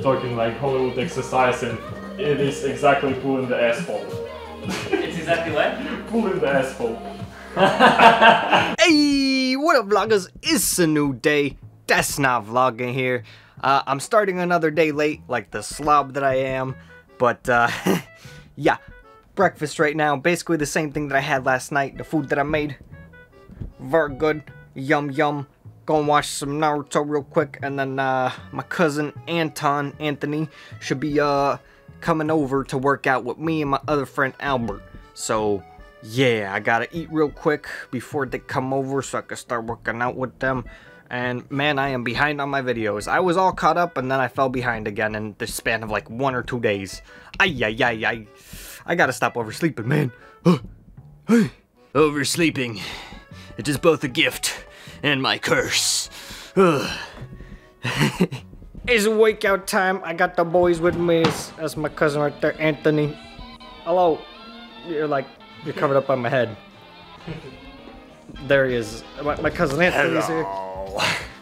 talking like Hollywood exercise, and it is exactly pulling the asphalt. It's exactly what? Pulling the asphalt. Hey, what up vloggers? It's a new day. That's not vlogging here. I'm starting another day late, like the slob that I am. But yeah, breakfast right now. Basically the same thing that I had last night. The food that I made. Very good. Yum yum. Gonna watch some Naruto real quick, and then my cousin Anthony should be coming over to work out with me and my other friend Albert. So yeah, I gotta eat real quick before they come over so I can start working out with them. And man, I am behind on my videos. I was all caught up and then I fell behind again in the span of like 1 or 2 days. I gotta stop oversleeping, man. Oversleeping. It is both a gift and my curse. It's wake out time. I got the boys with me. That's my cousin right there, Anthony. Hello. You're covered up on my head. There he is. My cousin Anthony's here.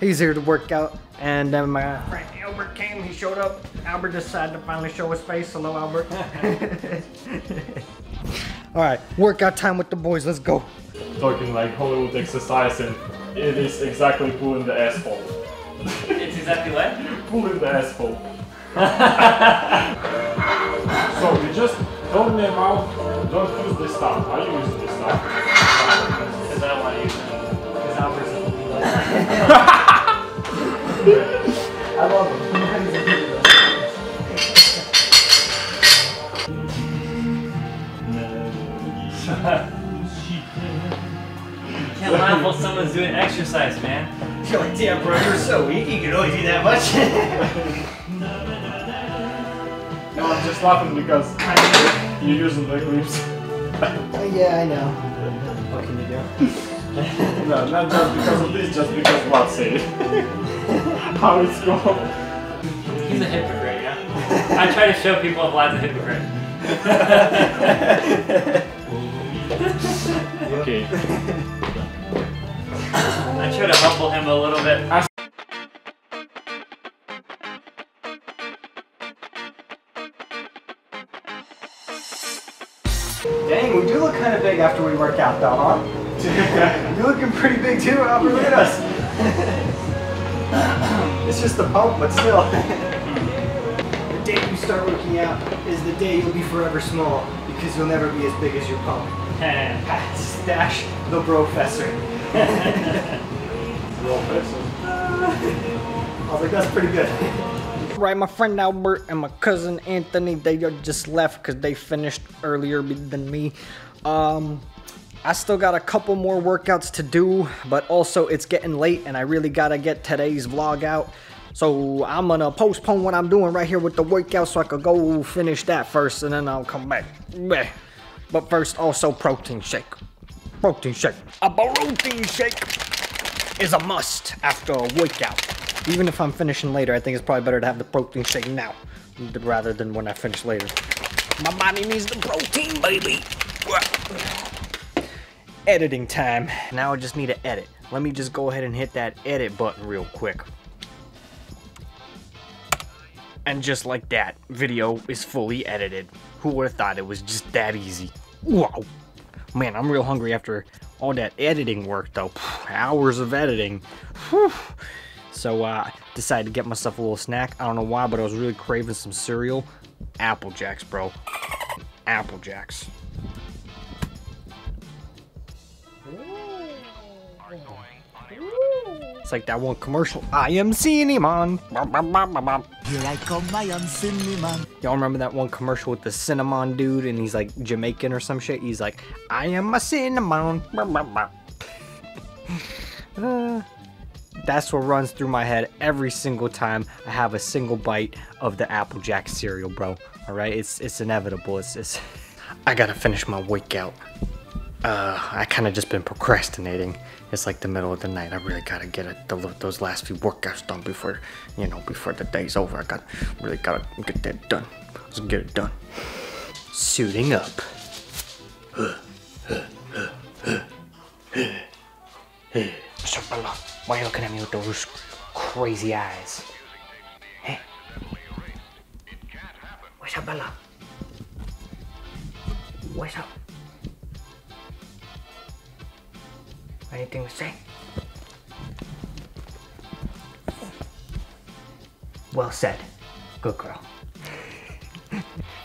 He's here to work out. And then my friend Albert came. He showed up. Albert decided to finally show his face. Hello, Albert. Alright, workout time with the boys. Let's go. Talking like Hollywood exercise, and it is exactly pulling the asphalt. It's exactly what? Pulling the asphalt. So you just told me about don't use this stuff. Are you using this stuff? Because I don't want to use it. Because Albert's going to be like I love him. You can't laugh while someone's doing exercise, man. You're like, damn bro, you're so weak, you can only do that much. No, I'm just laughing because you're using the clips. Yeah, I know. What can you do? No, not just because of this, just because what say. How it's going. He's a hypocrite, yeah? I try to show people Vlad's a hypocrite. Okay. I try to humble him a little bit. Dang, we do look kind of big after we work out though, huh? You're looking pretty big too, Albert, look at us. It's just a pump, but still. The day you start working out is the day you'll be forever small, because you'll never be as big as your pump. Stash the brofessor. Brofessor. I was like, that's pretty good. Right, my friend Albert and my cousin Anthony, they just left because they finished earlier than me. I still got a couple more workouts to do, but also it's getting late and I really gotta get today's vlog out. So I'm gonna postpone what I'm doing right here with the workout so I could go finish that first and then I'll come back. But first, also protein shake. Protein shake. A protein shake is a must after a workout. Even if I'm finishing later, I think it's probably better to have the protein shake now rather than when I finish later. My body needs the protein, baby. Editing time. Now I just need to edit. Let me just go ahead and hit that edit button real quick. And just like that, video is fully edited. Who would have thought it was just that easy? Wow. Man, I'm real hungry after all that editing work though. Hours of editing. Whew. So decided to get myself a little snack. I don't know why, but I was really craving some cereal. Apple Jacks, bro. Apple Jacks. It's like that one commercial. I am cinnamon. Here I come, I am cinnamon. Y'all remember that one commercial with the cinnamon dude and he's like Jamaican or some shit? He's like, I am a cinnamon. That's what runs through my head every single time I have a single bite of the Apple Jack cereal, bro. Alright, it's inevitable. It's I gotta finish my workout. I kind of just been procrastinating. It's like the middle of the night. I really gotta get those last few workouts done before, you know, before the day's over. I really gotta get that done. Let's get it done. Suiting up. Why are you looking at me with those crazy eyes? Hey. fella? What's up? Anything to say? Well said. Good girl.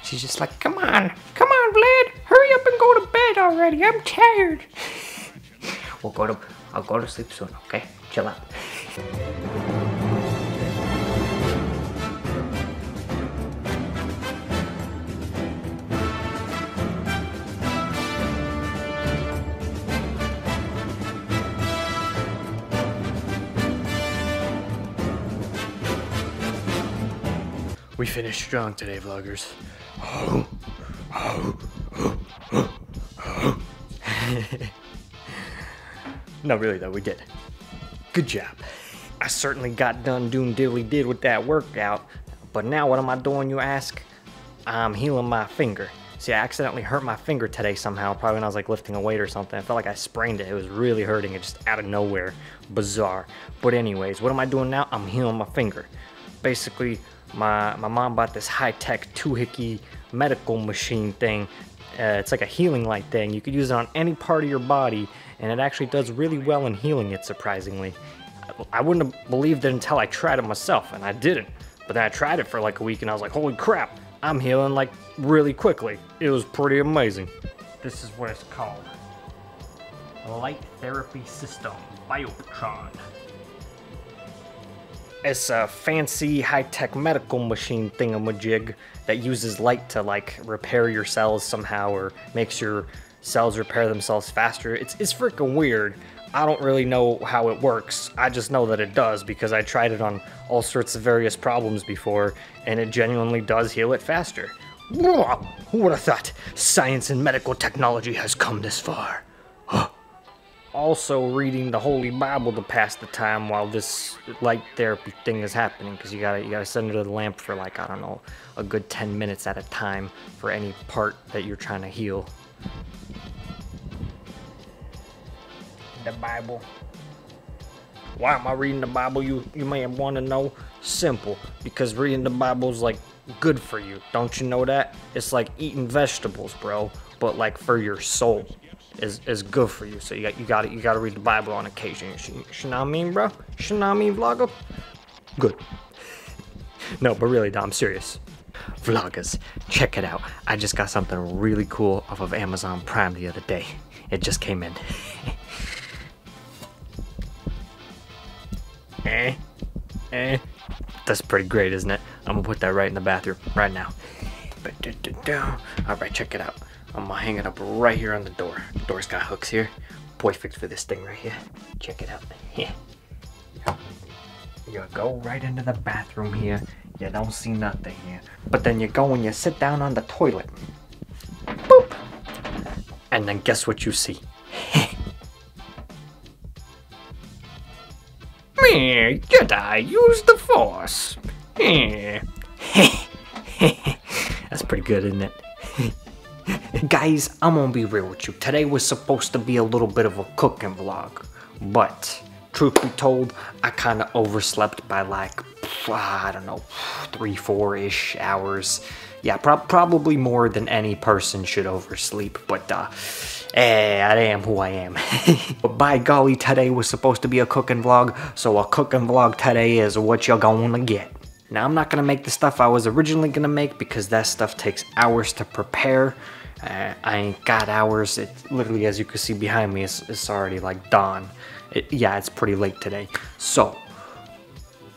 She's just like, come on, Vlad, hurry up and go to bed already. I'm tired. I'll go to sleep soon, okay? Chill out. We finished strong today, vloggers. No, really though, we did. Good job. I certainly got done doing diddly did with that workout, but now what am I doing, you ask? I'm healing my finger. See, I accidentally hurt my finger today somehow, probably when I was like lifting a weight or something. I felt like I sprained it. It was really hurting, it just out of nowhere. Bizarre. But anyways, what am I doing now? I'm healing my finger. Basically, my mom bought this high-tech two-hickey medical machine thing. It's like a healing light thing. You could use it on any part of your body, and it actually does really well in healing it, surprisingly. I wouldn't have believed it until I tried it myself, and I didn't. But then I tried it for like a week, and I was like, holy crap, I'm healing like really quickly. It was pretty amazing. This is what it's called. Light Therapy System, Biopatron. It's a fancy high-tech medical machine thingamajig that uses light to like repair your cells somehow, or makes your cells repair themselves faster. It's freaking weird. I don't really know how it works. I just know that it does because I tried it on all sorts of various problems before, and it genuinely does heal it faster. Whoa, who would have thought science and medical technology has come this far? Also reading the Holy Bible to pass the time while this light therapy thing is happening, because you gotta sit under the lamp for like, I don't know, a good 10 minutes at a time for any part that you're trying to heal. The Bible. Why am I reading the Bible? You may want to know. Simple, because reading the Bible is like good for you. Don't you know that? It's like eating vegetables, bro, but like for your soul. Is good for you, so you gotta read the Bible on occasion. You know what I mean, bro? You know what I mean, vlogger? Good. No, but really, I'm serious. Vloggers, check it out. I just got something really cool off of Amazon Prime the other day. It just came in. That's pretty great, isn't it? I'm gonna put that right in the bathroom right now. Alright, check it out. I'm gonna hang it up right here on the door. The door's got hooks here. Perfect for this thing right here. Check it out. Yeah. You go right into the bathroom here. You don't see nothing here. But then you go and you sit down on the toilet. Boop! And then guess what you see? Did I use the force? That's pretty good, isn't it? Guys, I'm gonna be real with you. Today was supposed to be a little bit of a cooking vlog, but truth be told, I kind of overslept by like, I don't know, 3-4-ish hours. Yeah, probably more than any person should oversleep, but I am who I am. But by golly, today was supposed to be a cooking vlog, so a cooking vlog today is what you're gonna get. Now, I'm not gonna make the stuff I was originally gonna make because that stuff takes hours to prepare. I ain't got hours. It literally, as you can see behind me, it's already like dawn. Yeah, it's pretty late today. So,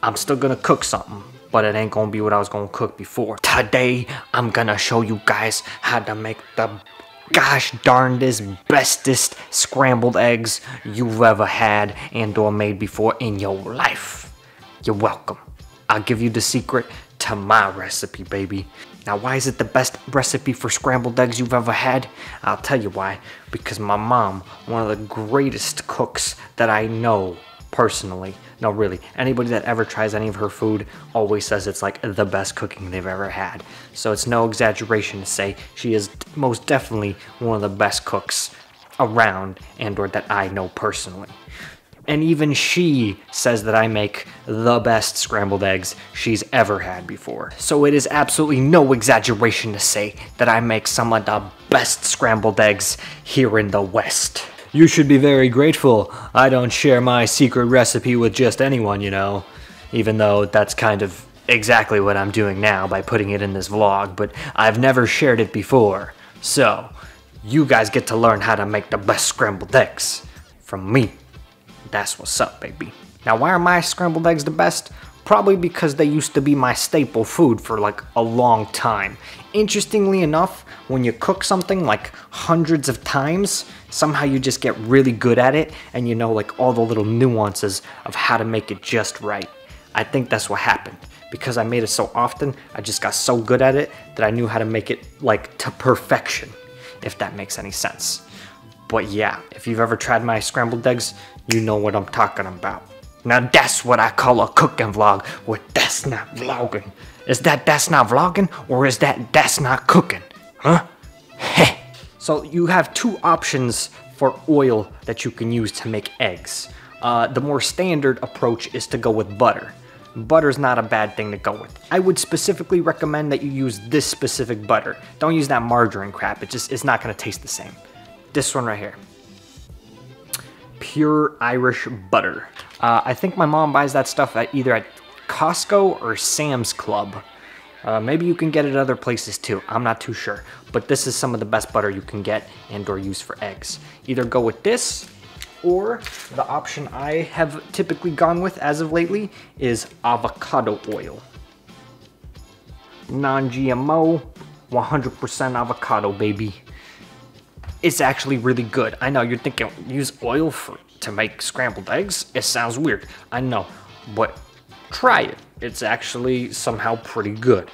I'm still gonna cook something, but it ain't gonna be what I was gonna cook before. Today, I'm gonna show you guys how to make the gosh darndest, bestest scrambled eggs you've ever had and or made before in your life. You're welcome. I'll give you the secret to my recipe, baby. Now, why is it the best recipe for scrambled eggs you've ever had? I'll tell you why. Because my mom, one of the greatest cooks that I know personally, no really, anybody that ever tries any of her food always says it's like the best cooking they've ever had. So it's no exaggeration to say she is most definitely one of the best cooks around and or that I know personally. And even she says that I make the best scrambled eggs she's ever had before. So it is absolutely no exaggeration to say that I make some of the best scrambled eggs here in the West. You should be very grateful I don't share my secret recipe with just anyone, you know. Even though that's kind of exactly what I'm doing now by putting it in this vlog, but I've never shared it before. So, you guys get to learn how to make the best scrambled eggs from me. That's what's up, baby. Now, why are my scrambled eggs the best? Probably because they used to be my staple food for like a long time. Interestingly enough, when you cook something like hundreds of times, somehow you just get really good at it and you know like all the little nuances of how to make it just right. I think that's what happened. Because I made it so often, I just got so good at it that I knew how to make it like to perfection, if that makes any sense. But yeah, if you've ever tried my scrambled eggs, you know what I'm talking about. Now that's what I call a cooking vlog, where that's not vlogging. Is that's not vlogging, or is that's not cooking? Huh? Heh. So you have two options for oil that you can use to make eggs. The more standard approach is to go with butter. Butter's not a bad thing to go with. I would specifically recommend that you use this specific butter. Don't use that margarine crap, it's not gonna taste the same. This one right here. Pure Irish butter. I think my mom buys that stuff either at Costco or Sam's Club. Maybe you can get it at other places too, I'm not too sure. But this is some of the best butter you can get and or use for eggs. Either go with this, or the option I have typically gone with as of lately is avocado oil. Non-GMO, 100% avocado, baby. It's actually really good. I know you're thinking, use oil to make scrambled eggs? It sounds weird, I know, but try it. It's actually somehow pretty good.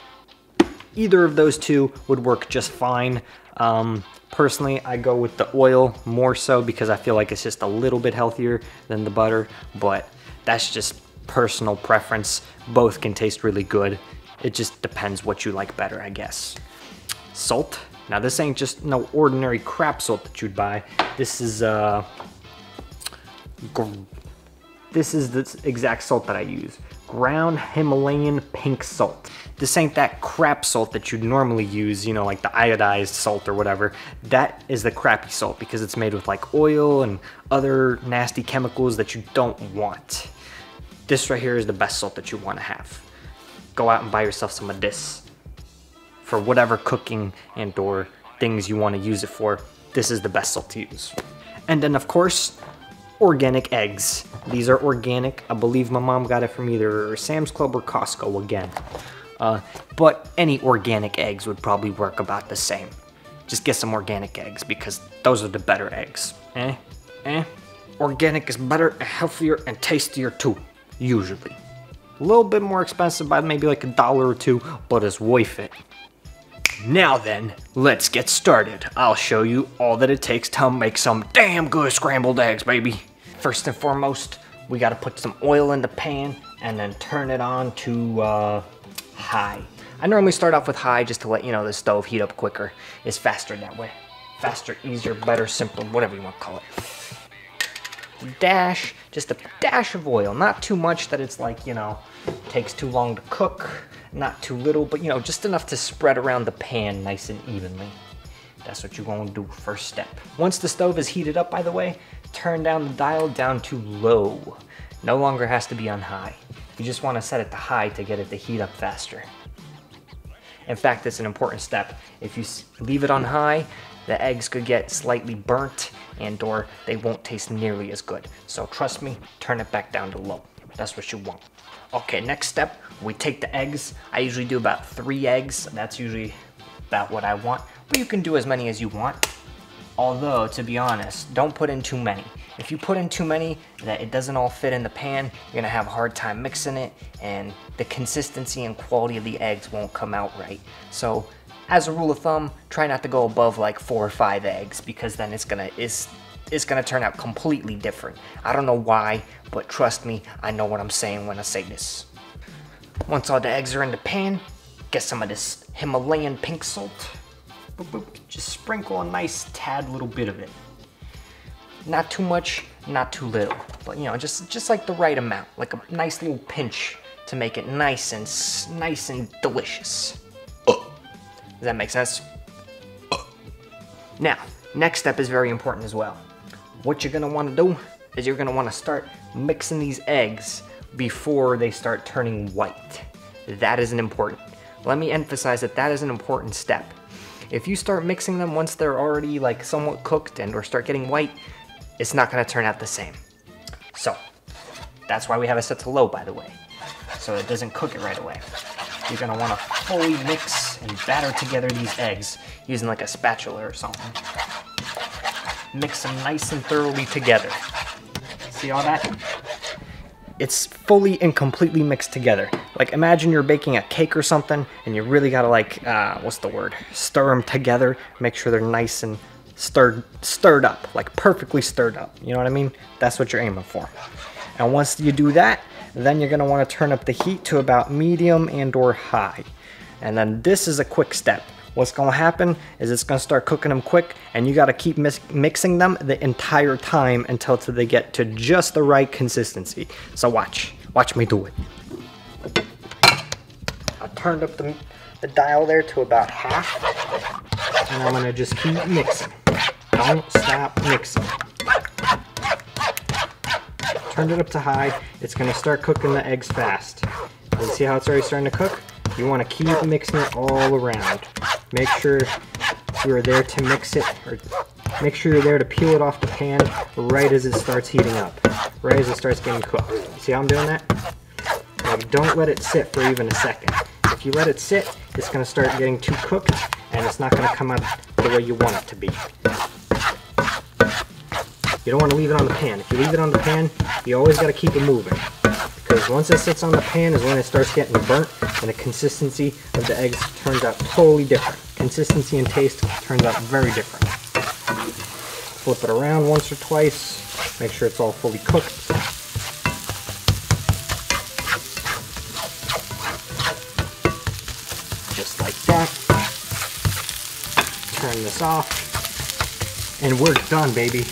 Either of those two would work just fine. Personally, I go with the oil more so because I feel like it's just a little bit healthier than the butter, but that's just personal preference. Both can taste really good. It just depends what you like better, I guess. Salt. Now this ain't just no ordinary crap salt that you'd buy. This is the exact salt that I use. Ground Himalayan pink salt. This ain't that crap salt that you'd normally use, you know, like the iodized salt or whatever. That is the crappy salt because it's made with like oil and other nasty chemicals that you don't want. This right here is the best salt that you want to have. Go out and buy yourself some of this. For whatever cooking and or things you want to use it for, this is the best salt to use. And then of course, organic eggs. These are organic. I believe my mom got it from either Sam's Club or Costco again. But any organic eggs would probably work about the same. Just get some organic eggs because those are the better eggs. Organic is better, healthier, and tastier too, usually. A little bit more expensive by maybe like $1 or $2, but it's worth it. Now then, let's get started. I'll show you all that it takes to make some damn good scrambled eggs, baby. First and foremost, we gotta put some oil in the pan and then turn it on to high. I normally start off with high just to let you know the stove heat up quicker. It's faster that way. Faster, easier, better, simpler, whatever you want to call it. Just a dash of oil. Not too much that it's like, you know, takes too long to cook. Not too little, but you know, just enough to spread around the pan nice and evenly. That's what you're going to do first step. Once the stove is heated up, by the way, turn down the dial down to low. No longer has to be on high. You just want to set it to high to get it to heat up faster. In fact, it's an important step. If you leave it on high, the eggs could get slightly burnt and or they won't taste nearly as good. So trust me, turn it back down to low. That's what you want. Okay, next step, we take the eggs. I usually do about 3 eggs. That's usually about what I want, but you can do as many as you want. Although, to be honest, don't put in too many. If you put in too many that it doesn't all fit in the pan, you're gonna have a hard time mixing it and the consistency and quality of the eggs won't come out right. So, as a rule of thumb, try not to go above like 4 or 5 eggs because then it's gonna turn out completely different. I don't know why, but trust me, I know what I'm saying when I say this. Once all the eggs are in the pan, get some of this Himalayan pink salt. Boop, boop. Just sprinkle a nice tad little bit of it. Not too much, not too little, but you know, just like the right amount, like a nice little pinch to make it nice and delicious. Does that make sense? Now, next step is very important as well. What you're gonna want to do is you're gonna want to start mixing these eggs before they start turning white. That is an important. Let me emphasize that is an important step. If you start mixing them once they're already like somewhat cooked and or start getting white, it's not gonna turn out the same. So, that's why we have it set to low, by the way, so it doesn't cook it right away. You're gonna wanna fully mix and batter together these eggs using like a spatula or something. Mix them nice and thoroughly together. See all that? It's fully and completely mixed together. Like imagine you're baking a cake or something and you really gotta like, what's the word? Stir them together, make sure they're nice and stirred up, like perfectly stirred up. You know what I mean? That's what you're aiming for. And once you do that, then you're gonna wanna turn up the heat to about medium and or high. And then this is a quick step. What's gonna happen is it's gonna start cooking them quick and you gotta keep mixing them the entire time until they get to just the right consistency. So watch me do it. I turned up the dial there to about half and I'm gonna just keep mixing. Don't stop mixing. Turned it up to high, it's gonna start cooking the eggs fast. You see how it's already starting to cook? You want to keep mixing it all around. Make sure you're there to mix it, or make sure you're there to peel it off the pan right as it starts heating up, right as it starts getting cooked. See how I'm doing that? Like, don't let it sit for even a second. If you let it sit, it's going to start getting too cooked, and it's not going to come out the way you want it to be. You don't want to leave it on the pan. If you leave it on the pan, you always got to keep it moving. Because once it sits on the pan is when it starts getting burnt and the consistency of the eggs turns out totally different. Consistency and taste turns out very different. Flip it around once or twice. Make sure it's all fully cooked. Just like that. Turn this off. And we're done, baby.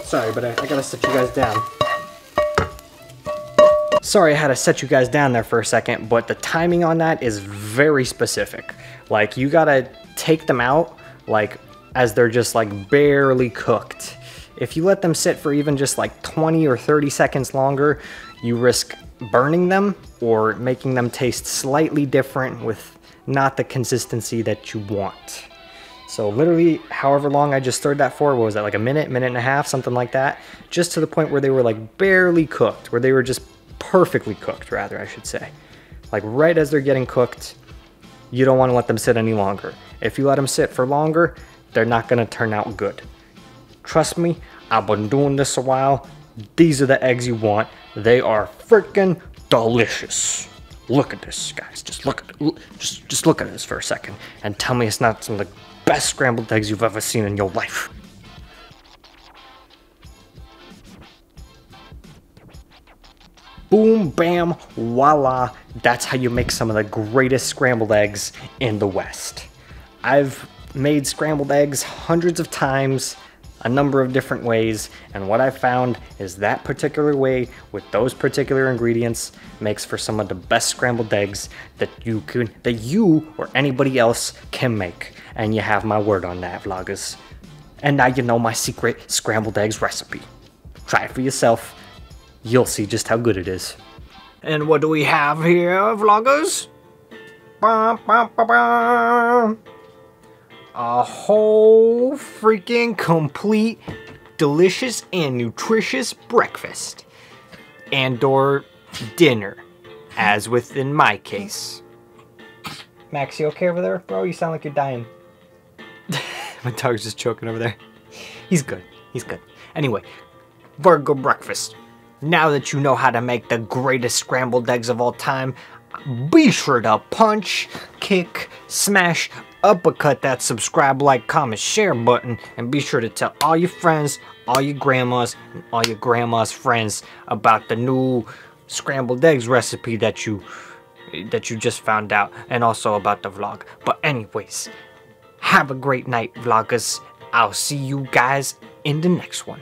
Sorry, but I gotta set you guys down. Sorry I had to set you guys down there for a second, but the timing on that is very specific. Like, you gotta take them out, like, as they're just, like, barely cooked. If you let them sit for even just, like, 20 or 30 seconds longer, you risk burning them or making them taste slightly different with not the consistency that you want. So literally, however long I just stirred that for, what was that, like a minute and a half, something like that? Just to the point where they were like barely cooked, where they were just perfectly cooked, rather, I should say. Like right as they're getting cooked, you don't want to let them sit any longer. If you let them sit for longer, they're not going to turn out good. Trust me, I've been doing this a while. These are the eggs you want. They are freaking delicious. Look at this, guys. Just look at this for a second and tell me it's not some of the best scrambled eggs you've ever seen in your life. Boom, bam, voila. That's how you make some of the greatest scrambled eggs in the West. I've made scrambled eggs hundreds of times, a number of different ways, and what I found is that particular way with those particular ingredients makes for some of the best scrambled eggs that you or anybody else can make. And you have my word on that, vloggers. And now you know my secret scrambled eggs recipe. Try it for yourself. You'll see just how good it is. And what do we have here, vloggers? A whole freaking complete, delicious and nutritious breakfast. And or dinner, as within my case. Max, you okay over there? Bro, you sound like you're dying. My dog's just choking over there. He's good. He's good. Anyway, Virgo breakfast. Now that you know how to make the greatest scrambled eggs of all time, be sure to punch, kick, smash, uppercut that subscribe, like, comment, share button, and be sure to tell all your friends, all your grandmas, and all your grandma's friends about the new scrambled eggs recipe that you just found out, and also about the vlog. But anyways, Have a great night, vloggers. I'll see you guys in the next one.